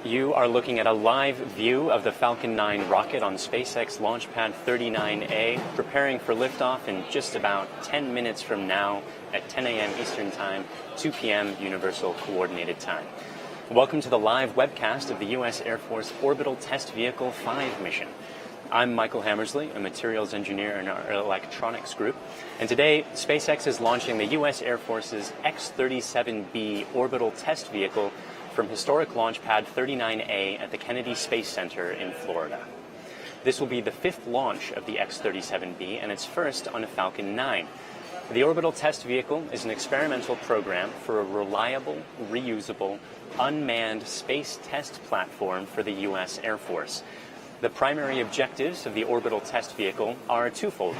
You are looking at a live view of the Falcon 9 rocket on SpaceX Launch Pad 39A, preparing for liftoff in just about 10 minutes from now at 10 a.m. Eastern Time, 2 p.m. Universal Coordinated Time. Welcome to the live webcast of the U.S. Air Force Orbital Test Vehicle 5 mission. I'm Michael Hammersley, a materials engineer in our electronics group, and today SpaceX is launching the U.S. Air Force's X-37B orbital test vehicle from historic Launch Pad 39A at the Kennedy Space Center in Florida. This will be the fifth launch of the X-37B and its first on a Falcon 9. The orbital test vehicle is an experimental program for a reliable, reusable, unmanned space test platform for the U.S. Air Force. The primary objectives of the orbital test vehicle are twofold: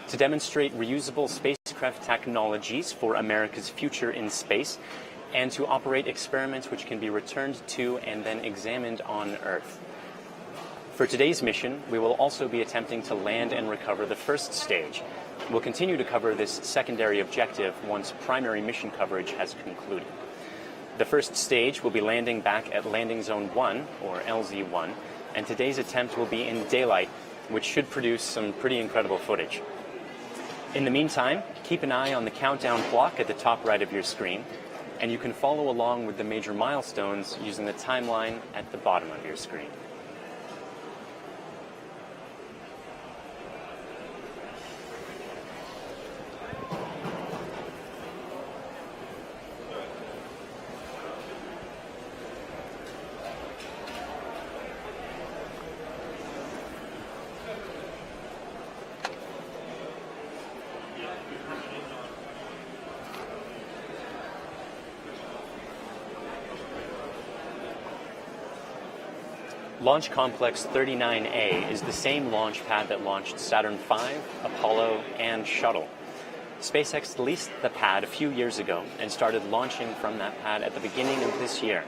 to demonstrate reusable spacecraft technologies for America's future in space, and to operate experiments which can be returned to and then examined on Earth. For today's mission, we will also be attempting to land and recover the first stage. We'll continue to cover this secondary objective once primary mission coverage has concluded. The first stage will be landing back at Landing Zone 1, or LZ-1, and today's attempt will be in daylight, which should produce some pretty incredible footage. In the meantime, keep an eye on the countdown clock at the top right of your screen, and you can follow along with the major milestones using the timeline at the bottom of your screen. Launch Complex 39A is the same launch pad that launched Saturn V, Apollo, and Shuttle. SpaceX leased the pad a few years ago and started launching from that pad at the beginning of this year.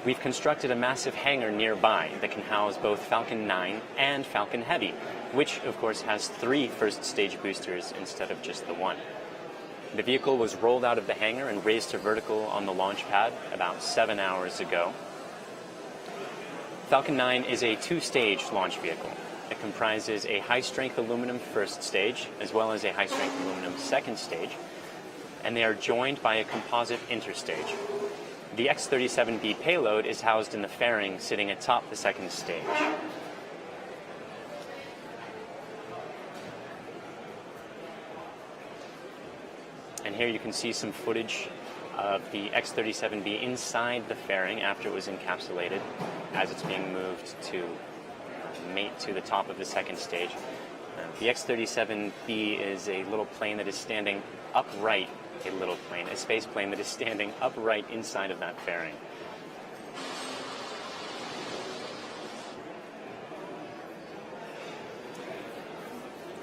We've constructed a massive hangar nearby that can house both Falcon 9 and Falcon Heavy, which, of course, has 3 first-stage boosters instead of just the one. The vehicle was rolled out of the hangar and raised to vertical on the launch pad about 7 hours ago. Falcon 9 is a 2-stage launch vehicle. It comprises a high-strength aluminum first stage as well as a high-strength aluminum second stage, and they are joined by a composite interstage. The X-37B payload is housed in the fairing sitting atop the second stage. And here you can see some footage of the X-37B inside the fairing after it was encapsulated as it's being moved to mate to the top of the second stage. The X-37B is a little plane that is standing upright, a space plane that is standing upright inside of that fairing.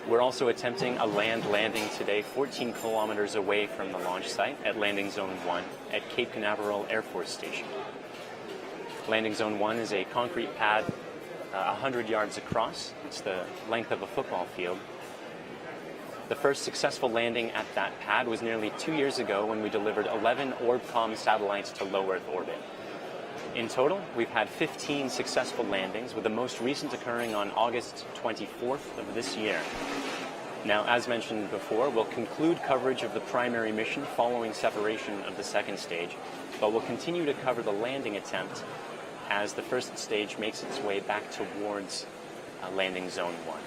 We're also attempting a land landing today 14 kilometers away from the launch site at Landing Zone 1 at Cape Canaveral Air Force Station. Landing Zone 1 is a concrete pad 100 yards across. It's the length of a football field. The first successful landing at that pad was nearly 2 years ago when we delivered 11 Orbcom satellites to low Earth orbit. In total, we've had 15 successful landings, with the most recent occurring on August 24th of this year. Now, as mentioned before, we'll conclude coverage of the primary mission following separation of the second stage, but we'll continue to cover the landing attempt as the first stage makes its way back towards Landing Zone 1.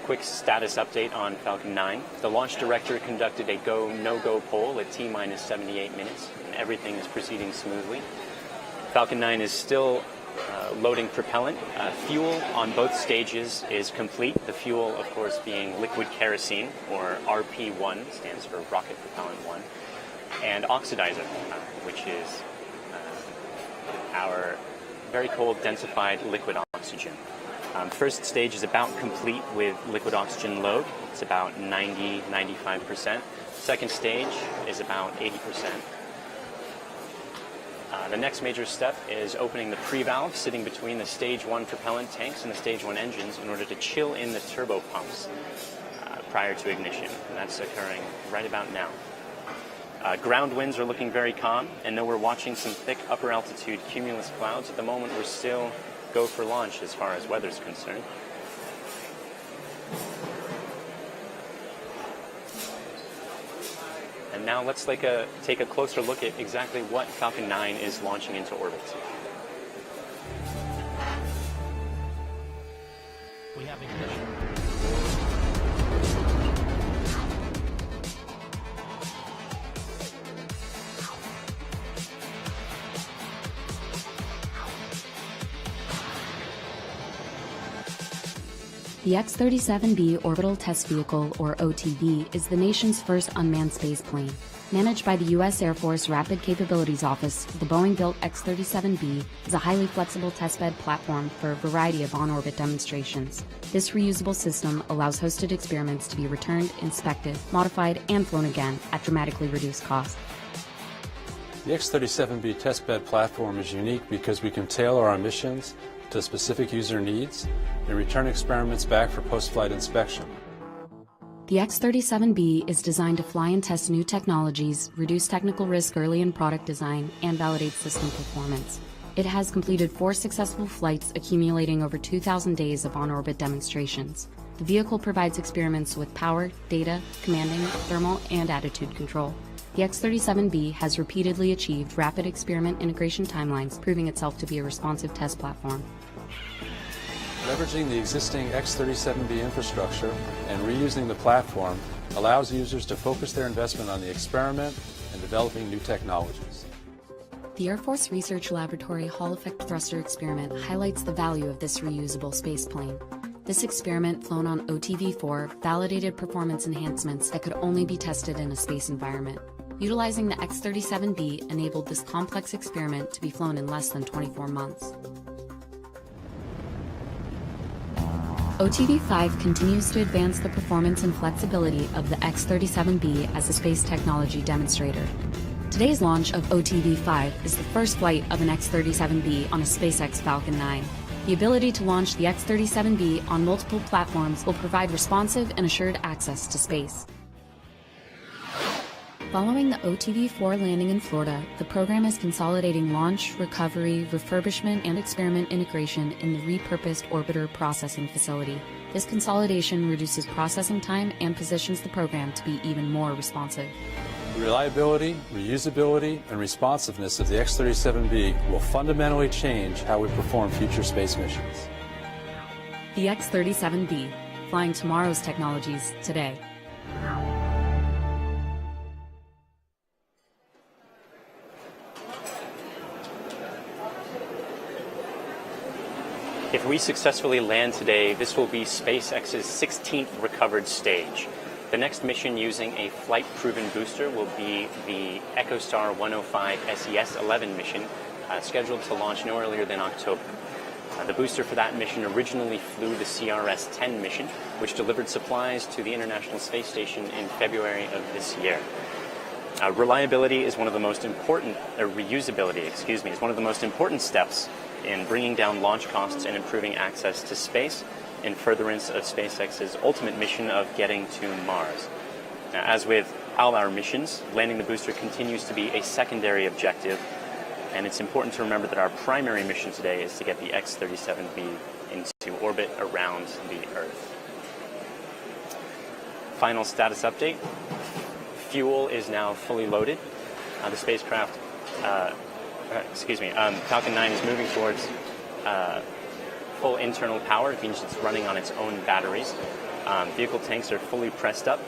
Quick status update on Falcon 9. The launch director conducted a go, no-go poll at T-minus 78 minutes, and everything is proceeding smoothly. Falcon 9 is still loading propellant. Fuel on both stages is complete. The fuel, of course, being liquid kerosene, or RP1, stands for Rocket Propellant 1, and oxidizer, which is our very cold densified liquid oxygen. First stage is about complete with liquid oxygen load. It's about 90-95%. Second stage is about 80%. The next major step is opening the pre-valve sitting between the stage 1 propellant tanks and the stage 1 engines in order to chill in the turbo pumps prior to ignition. And that's occurring right about now. Ground winds are looking very calm, and though we're watching some thick upper altitude cumulus clouds, at the moment we're still go for launch as far as weather's concerned. And now let's take a closer look at exactly what Falcon 9 is launching into orbit. We have ignition. The X-37B Orbital Test Vehicle, or OTV, is the nation's first unmanned space plane. Managed by the U.S. Air Force Rapid Capabilities Office, the Boeing-built X-37B is a highly flexible testbed platform for a variety of on-orbit demonstrations. This reusable system allows hosted experiments to be returned, inspected, modified, and flown again at dramatically reduced cost. The X-37B testbed platform is unique because we can tailor our missions to specific user needs and return experiments back for post-flight inspection. The X-37B is designed to fly and test new technologies, reduce technical risk early in product design, and validate system performance. It has completed 4 successful flights, accumulating over 2,000 days of on-orbit demonstrations. The vehicle provides experiments with power, data, commanding, thermal, and attitude control. The X-37B has repeatedly achieved rapid experiment integration timelines, proving itself to be a responsive test platform. Leveraging the existing X-37B infrastructure and reusing the platform allows users to focus their investment on the experiment and developing new technologies. The Air Force Research Laboratory Hall Effect Thruster experiment highlights the value of this reusable spaceplane. This experiment, flown on OTV-4, validated performance enhancements that could only be tested in a space environment. Utilizing the X-37B enabled this complex experiment to be flown in less than 24 months. OTV-5 continues to advance the performance and flexibility of the X-37B as a space technology demonstrator. Today's launch of OTV-5 is the first flight of an X-37B on a SpaceX Falcon 9. The ability to launch the X-37B on multiple platforms will provide responsive and assured access to space. Following the OTV-4 landing in Florida, the program is consolidating launch, recovery, refurbishment, and experiment integration in the repurposed orbiter processing facility. This consolidation reduces processing time and positions the program to be even more responsive. The reliability, reusability, and responsiveness of the X-37B will fundamentally change how we perform future space missions. The X-37B, flying tomorrow's technologies today. If we successfully land today, this will be SpaceX's 16th recovered stage. The next mission using a flight-proven booster will be the EchoStar 105 SES-11 mission, scheduled to launch no earlier than October. The booster for that mission originally flew the CRS-10 mission, which delivered supplies to the International Space Station in February of this year. Reliability is one of the most important, reusability, is one of the most important steps in bringing down launch costs and improving access to space in furtherance of SpaceX's ultimate mission of getting to Mars. Now, as with all our missions, landing the booster continues to be a secondary objective, and it's important to remember that our primary mission today is to get the X-37B into orbit around the Earth. Final status update. Fuel is now fully loaded. The spacecraft Falcon 9 is moving towards full internal power. It means it's running on its own batteries. Vehicle tanks are fully pressed up,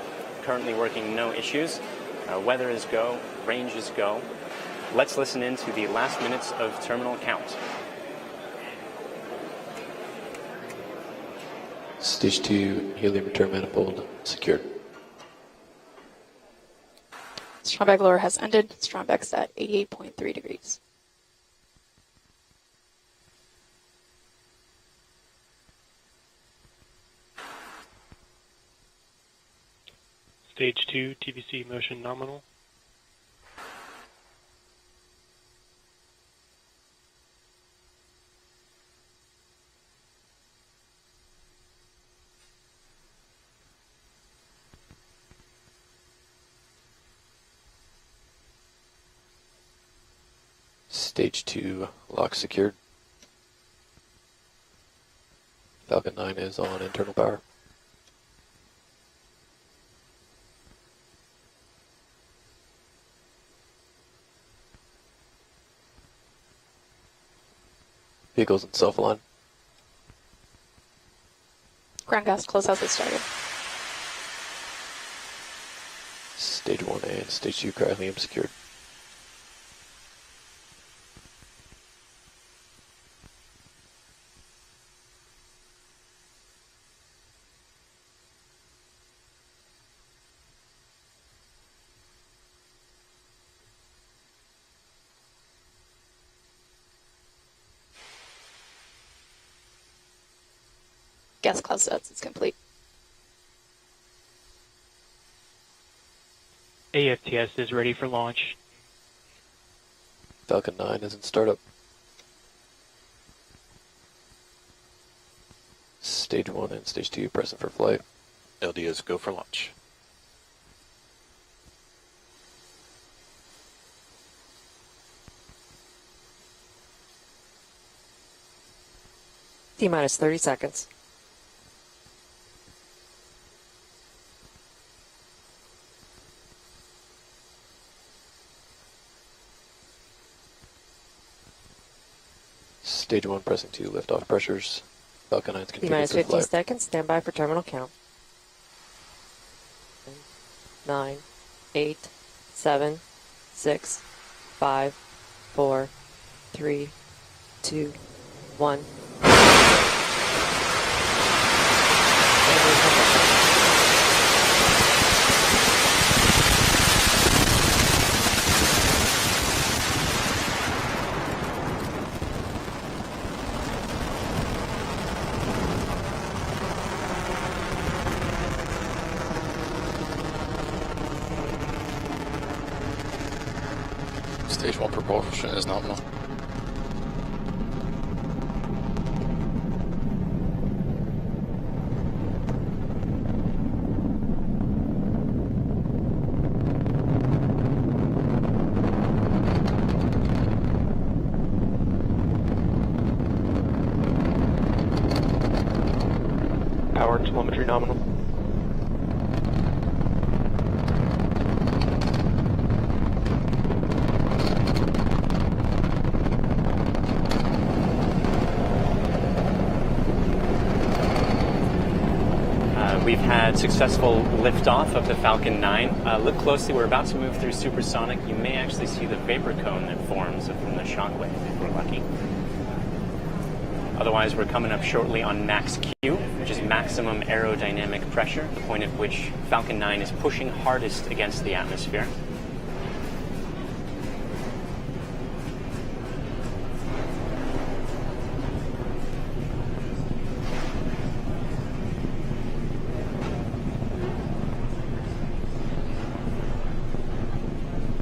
currently working, no issues. Weather is go, range is go. Let's listen in to the last minutes of terminal count. Stage 2 helium return manifold secured. Stromberg lower has ended. Stromberg's at 88.3 degrees. Stage 2 TBC motion nominal. Stage 2 lock secured. Falcon 9 is on internal power. Vehicles in self-align. Ground gas closeout is started. Stage 1A and Stage 2 cryolium secured. Gas closouts is complete. AFTS is ready for launch. Falcon 9 is in startup. Stage 1 and Stage 2 present for flight. LDS go for launch. T-minus 30 seconds. Stage 1 pressing 2 liftoff pressures. Falcon 9's configured T-minus for 15 flight. seconds. Stand by for terminal count. 9, 8, 7, 6, 5, 4, 3, 2, 1. Stage 1 propulsion is nominal. Power and telemetry nominal. We've had successful liftoff of the Falcon 9. Look closely, we're about to move through supersonic. You may actually see the vapor cone that forms from the shockwave if we're lucky. Otherwise, we're coming up shortly on max Q, which is maximum aerodynamic pressure, the point at which Falcon 9 is pushing hardest against the atmosphere.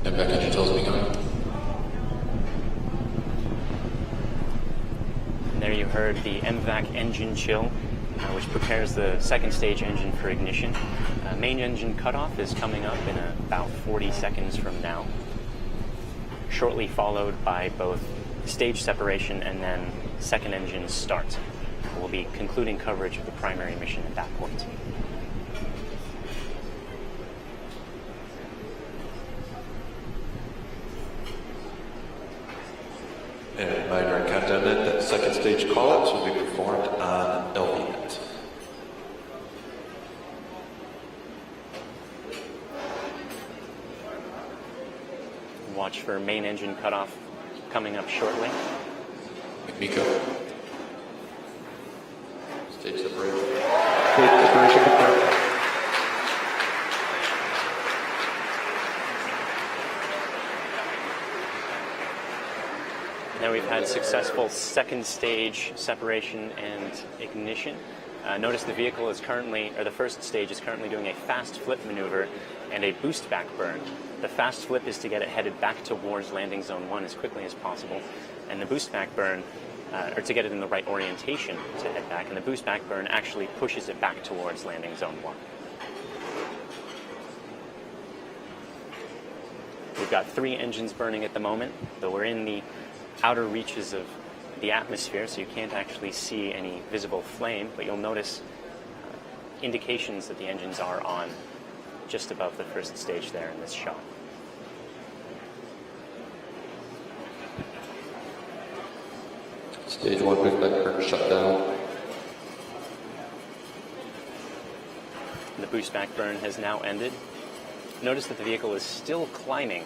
MVAC engine tells me going. And there you heard the MVAC engine chill, which prepares the second stage engine for ignition. Main engine cutoff is coming up in about 40 seconds from now, shortly followed by both stage separation and then second engine start. We'll be concluding coverage of the primary mission at that point. And minor countdown that second stage callouts will be performed on LVNet. Watch for main engine cutoff coming up shortly. Miko. Stage separated. Stage separation confirmed. Now we've had successful second stage separation and ignition. Notice the vehicle is currently, or the first stage is currently doing a fast flip maneuver and a boost back burn. The fast flip is to get it headed back towards landing zone 1 as quickly as possible, and the boost back burn, or to get it in the right orientation to head back, and the boost back burn actually pushes it back towards landing zone 1. We've got 3 engines burning at the moment, though we're in the outer reaches of the atmosphere, so you can't actually see any visible flame, but you'll notice indications that the engines are on just above the first stage there in this shot. Stage 1 boost back burn shut down. The boost back burn has now ended. Notice that the vehicle is still climbing.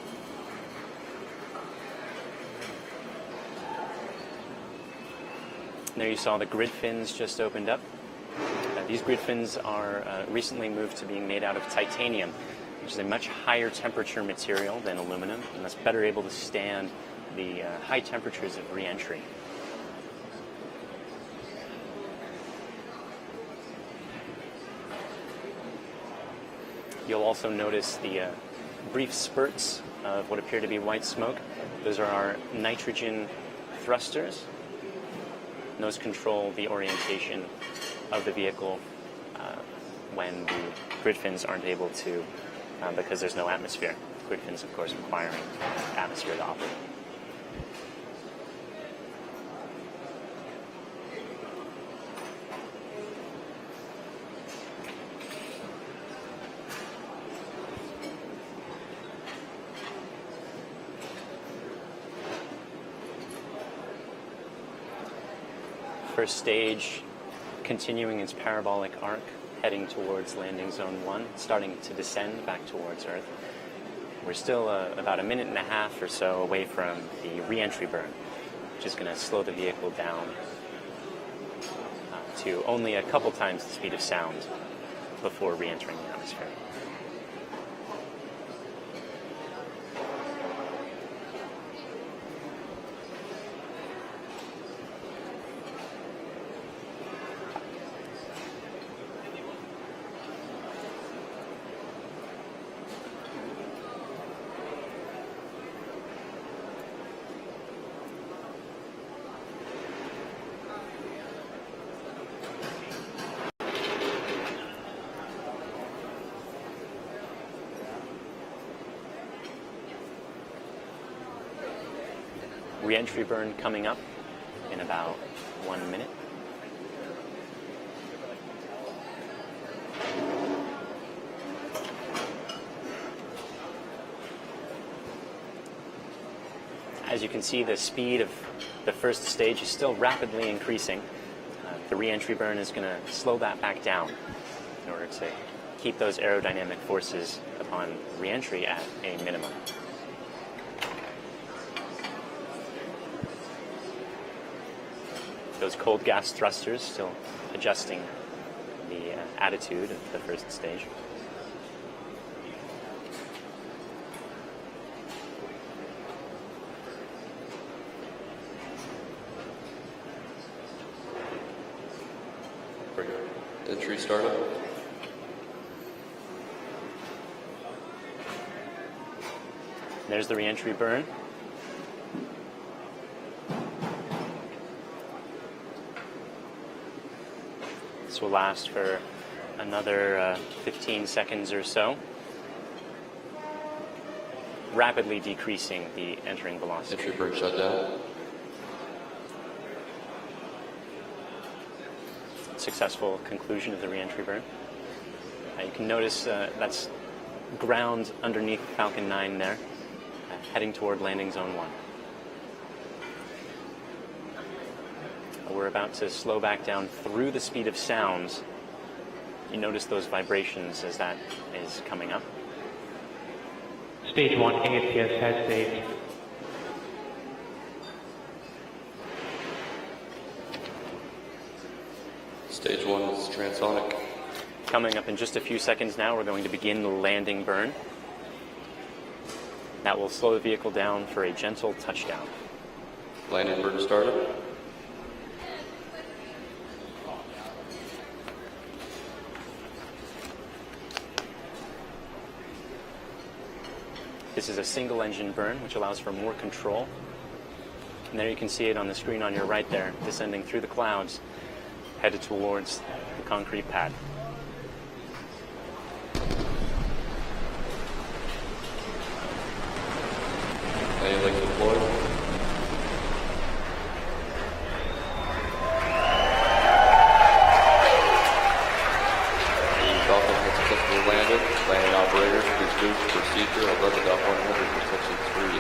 There you saw the grid fins just opened up. These grid fins are recently moved to being made out of titanium, which is a much higher temperature material than aluminum, and that's better able to stand the high temperatures of re-entry. You'll also notice the brief spurts of what appear to be white smoke. Those are our nitrogen thrusters. Those control the orientation of the vehicle when the grid fins aren't able to, because there's no atmosphere. Grid fins, of course, requiring atmosphere to operate. First stage continuing its parabolic arc, heading towards landing zone 1, starting to descend back towards Earth. We're still about a minute and a half or so away from the re-entry burn, which is going to slow the vehicle down to only a couple times the speed of sound before re-entering the atmosphere. Re-entry burn coming up in about 1 minute. As you can see, the speed of the first stage is still rapidly increasing. The re-entry burn is going to slow that back down in order to keep those aerodynamic forces upon re-entry at a minimum. Those cold gas thrusters still adjusting the attitude of the first stage. Entry startup. There's the re-entry burn. This will last for another 15 seconds or so, rapidly decreasing the entering velocity. Entry burn shut down. Successful conclusion of the re-entry burn. You can notice that's ground underneath Falcon 9 there, heading toward landing zone 1. We're about to slow back down through the speed of sound. You notice those vibrations as that is coming up. Stage 1 AFTS has saved. Stage 1 is transonic. Coming up in just a few seconds now, we're going to begin the landing burn. That will slow the vehicle down for a gentle touchdown. Landing burn started. This is a single engine burn, which allows for more control. And there you can see it on the screen on your right there, descending through the clouds, headed towards the concrete pad. Landing legs deployed. The Falcon has successfully landed. Landing operators, please move to procedure 11.100 for section 3.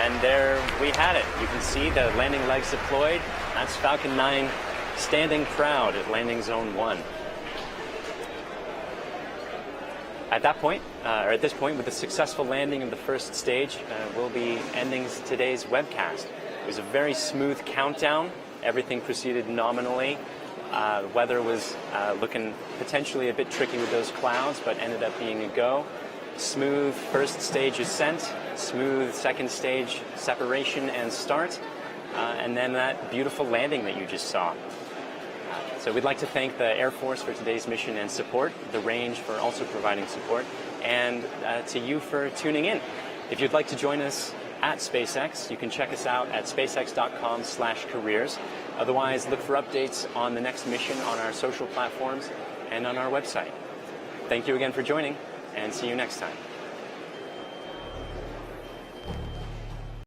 And there we had it. You can see the landing legs deployed. That's Falcon 9 standing proud at landing zone 1. At this point, with the successful landing of the first stage, we'll be ending today's webcast. It was a very smooth countdown. Everything proceeded nominally. The weather was looking potentially a bit tricky with those clouds, but ended up being a go. Smooth first stage ascent, smooth second stage separation and start, and then that beautiful landing that you just saw. So we'd like to thank the Air Force for today's mission and support, the range for also providing support, and to you for tuning in. If you'd like to join us at SpaceX, you can check us out at spacex.com/careers. Otherwise, look for updates on the next mission on our social platforms and on our website. Thank you again for joining, and see you next time.